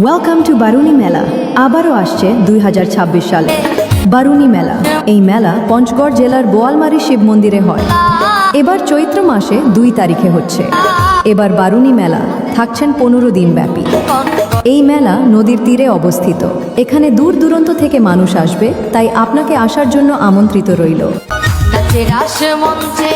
Welcome to Barani মেলা। আবারও আসছে 2026 সালে বারুনি মেলা। এই মেলা পঞ্চগড় জেলার বোয়ালমারী শিব মন্দিরে হয়। এবার চৈত্র মাসে 2 তারিখে হচ্ছে। এবার বারুনি মেলা থাকছেন 15 দিন ব্যাপী। এই মেলা নদীর তীরে অবস্থিত। এখানে দূর দূরান্ত থেকে মানুষ আসবে, তাই আপনাকে আসার জন্য আমন্ত্রিত রইল। নাচের আশ মঞ্চে